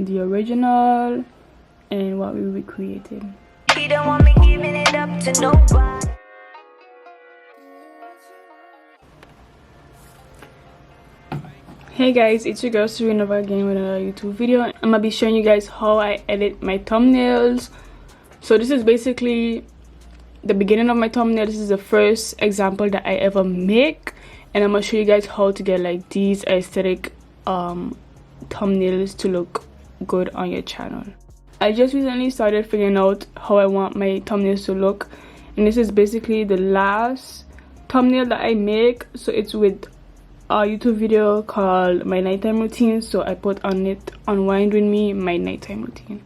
the original and what we recreated. He don't want me giving it up to nobody. Hey guys, it's your girl Serena again with another YouTube video. I'm gonna be showing you guys how I edit my thumbnails. So this is basically the beginning of my thumbnail. This is the first example that I ever make, and I'm gonna show you guys how to get like these aesthetic thumbnails to look good on your channel. I just recently started figuring out how I want my thumbnails to look, and this is basically the last thumbnail that I make. So it's with a YouTube video called my nighttime routine, so I put on it unwind with me, my nighttime routine.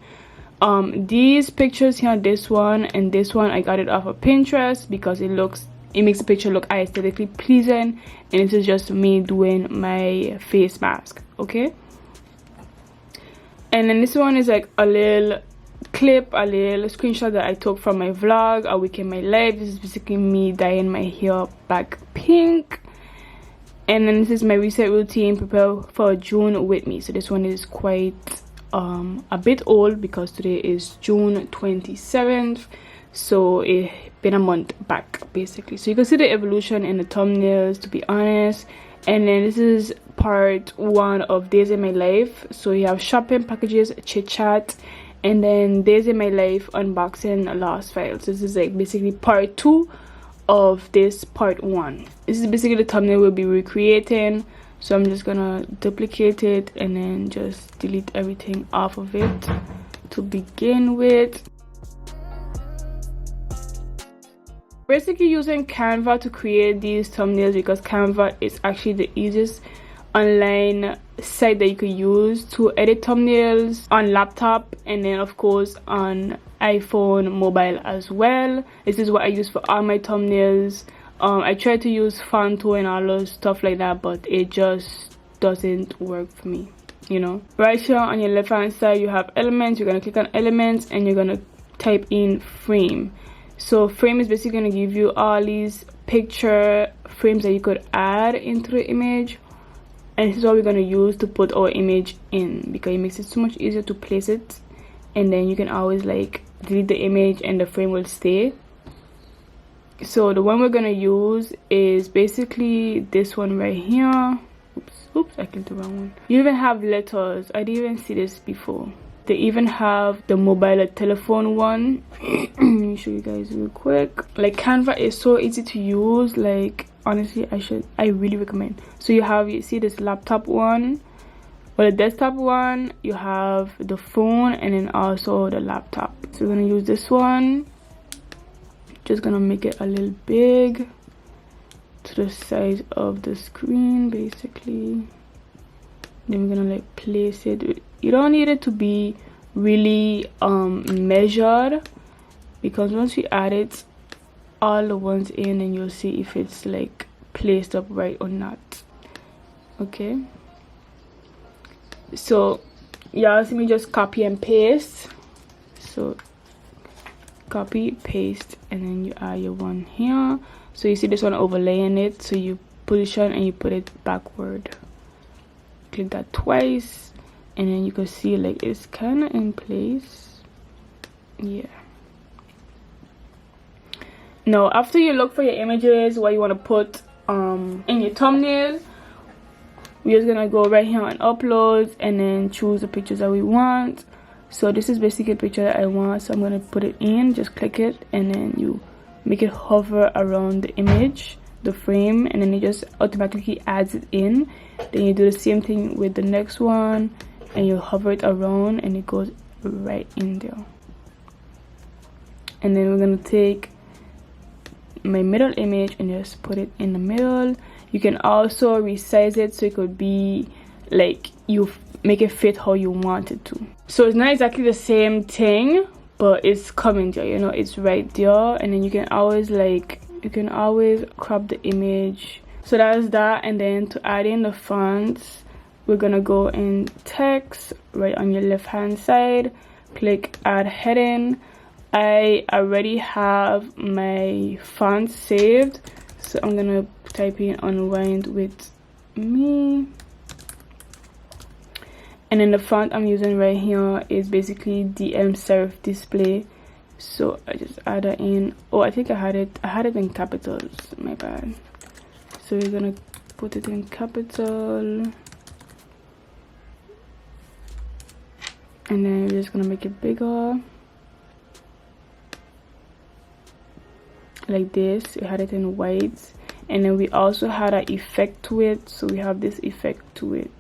These pictures here, this one and this one, I got it off of Pinterest because it makes the picture look aesthetically pleasing, and this is just me doing my face mask. Okay, and then this one is like a little clip, a little screenshot that I took from my vlog, A Week in My Life. This is basically me dyeing my hair back pink. And then this is my reset routine, prepare for June with me. So this one is quite a bit old because today is June 27th, so it's been a month back basically. So you can see the evolution in the thumbnails, to be honest. And then this is part 1 of Days in My Life. So you have shopping, packages, chit chat, and then Days in My Life, unboxing, lost files. This is like basically part 2 of this part 1. This is basically the thumbnail we'll be recreating, so I'm just gonna duplicate it and then just delete everything off of it to begin with. Basically using Canva to create these thumbnails because Canva is actually the easiest online site that you could use to edit thumbnails on laptop, and then of course on iPhone mobile as well. This is what I use for all my thumbnails. I try to use Fonto and all those stuff like that, but it just doesn't work for me, you know. Right here on your left hand side you have elements. You're gonna click on elements and you're gonna type in frame. So frame is basically gonna give you all these picture frames that you could add into the image, and this is what we're gonna use to put our image in because it makes it so much easier to place it, and then you can always like delete the image and the frame will stay. So the one we're gonna use is basically this one right here. Oops, I clicked the wrong one. You even have letters. I didn't even see this before. They even have the mobile telephone one. Let me show you guys real quick. Like Canva is so easy to use, like honestly I really recommend. So you see this laptop one, or the desktop one, you have the phone, and then also the laptop. So we're gonna use this one. Just gonna make it a little big to the size of the screen basically. Then we're gonna like place it. You don't need it to be really measured, because once you add it all the ones in, and you'll see if it's like placed up right or not. Okay, so y'all see me just copy and paste. So copy, paste, and then you add your one here. So you see this one overlaying it, so you position and you put it backward. Click that twice, and then you can see like it's kind of in place. Yeah. Now after you look for your images, what you want to put in your thumbnail, we're just gonna go right here on uploads and then choose the pictures that we want. So this is basically a picture that I want, so I'm gonna put it in. Just click it and then you make it hover around the image, the frame, and then it just automatically adds it in. Then you do the same thing with the next one, and you hover it around and it goes right in there. And then we're gonna take my middle image and just put it in the middle. You can also resize it so it could be like you make it fit how you want it to. So it's not exactly the same thing, but it's coming there, you know, it's right there. And then you can always crop the image. So that's that. And then to add in the fonts, we're gonna go in text right on your left hand side, click add heading. I already have my fonts saved, so I'm gonna type in unwind with me. And then the font I'm using right here is basically DM serif display. So I just add that in. Oh, I think I had it in capitals, my bad. So we're gonna put it in capital, and then we're just gonna make it bigger like this. We had it in white, and then we also had an effect to it, so we have this effect to it.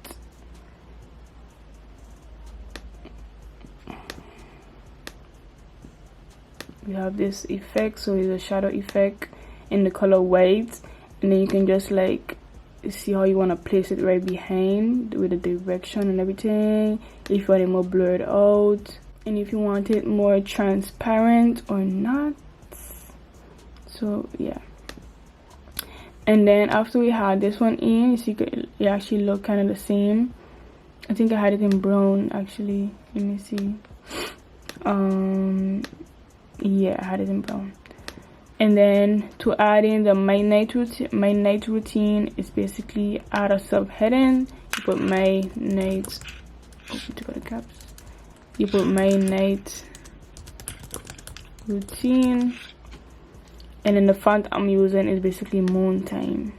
We have this effect, so it's a shadow effect in the color white, and then you can just like see how you want to place it right behind with the direction and everything, if you want it more blurred out, and if you want it more transparent or not. So yeah. And then after we had this one in, you see it actually look kind of the same. I think I had it in brown actually. Let me see. Yeah, I had it in brown. And then to add in the my night routine is basically add a subheading. You put my night. Oh, you took out the caps. You put my night routine, and then the font I'm using is basically moon time.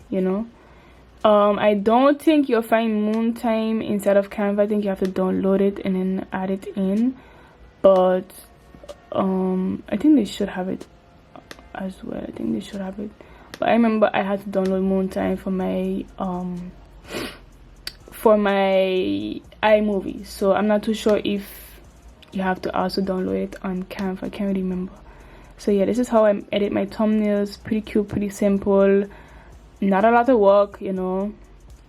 You know, I don't think you'll find moon time inside of Canva. I think you have to download it and then add it in, but I think they should have it as well. I think they should have it, but I remember I had to download moon time for my iMovie, so I'm not too sure if you have to also download it on Canva. I can't really remember. So yeah, this is how I edit my thumbnails. Pretty cute, pretty simple, not a lot of work, you know.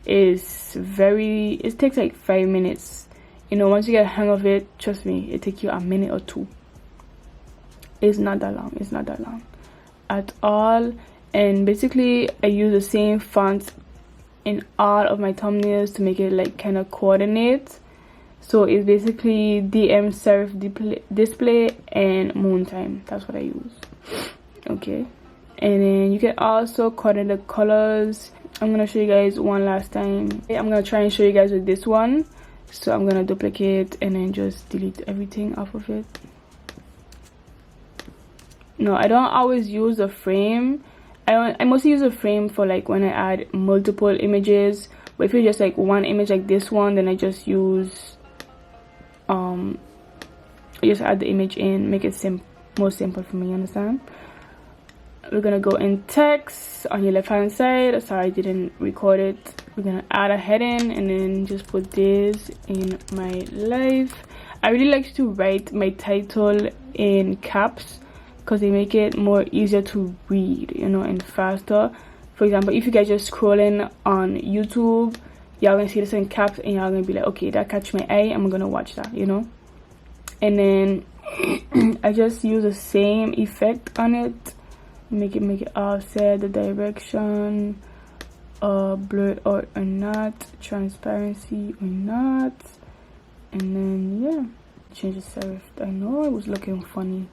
It takes like 5 minutes, you know. Once you get a hang of it, trust me, it takes you a minute or two. It's not that long. It's not that long at all. And basically I use the same font in all of my thumbnails to make it like kind of coordinate. So it's basically DM serif display and moon time. That's what I use. Okay, and then you can also coordinate the colors. I'm gonna show you guys one last time. I'm gonna try and show you guys with this one. So I'm gonna duplicate and then just delete everything off of it. No, I don't always use a frame. I mostly use a frame for like when I add multiple images. But if it's just like one image like this one, then I just use I just add the image in, make it more simple for me, understand? We're gonna go in text on your left hand side. Sorry, I didn't record it. We're gonna add a heading and then just put this in my life. I really like to write my title in caps because they make it more easier to read, you know, and faster. For example, if you guys just scrolling on YouTube, y'all gonna see this in caps and y'all gonna be like, okay, that catch my eye, I'm gonna watch that, you know. And then I just use the same effect on it, make it offset, the direction, blurred out or not, transparency or not, and then yeah, change the serif. I know it was looking funny.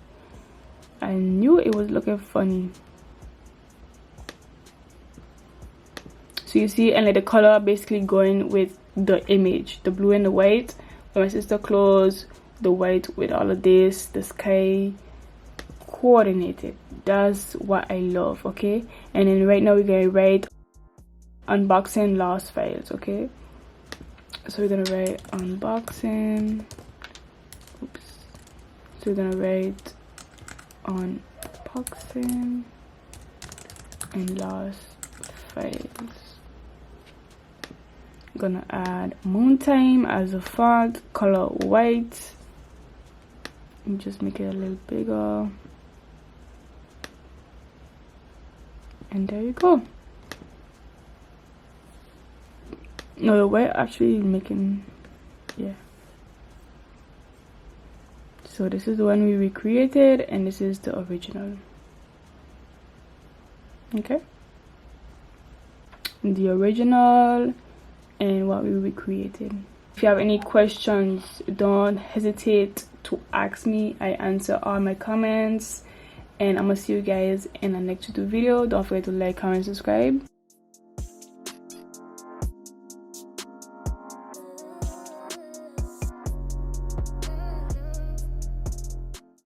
I knew it was looking funny. So you see, and like the color basically going with the image, the blue and the white. When my sister clothes, the white with all of this, the sky coordinated. That's what I love. Okay, and then right now we're gonna write unboxing lost files. Okay, so we're gonna write unboxing. Oops. So we're gonna write unboxing and lost files. I'm gonna add moon time as a font, color white, and just make it a little bigger, and there you go. No, the white actually making, yeah. So this is the one we recreated and this is the original. Okay, the original and what we recreated. If you have any questions, don't hesitate to ask me. I answer all my comments, and I'm gonna see you guys in the next YouTube video. Don't forget to like, comment, subscribe.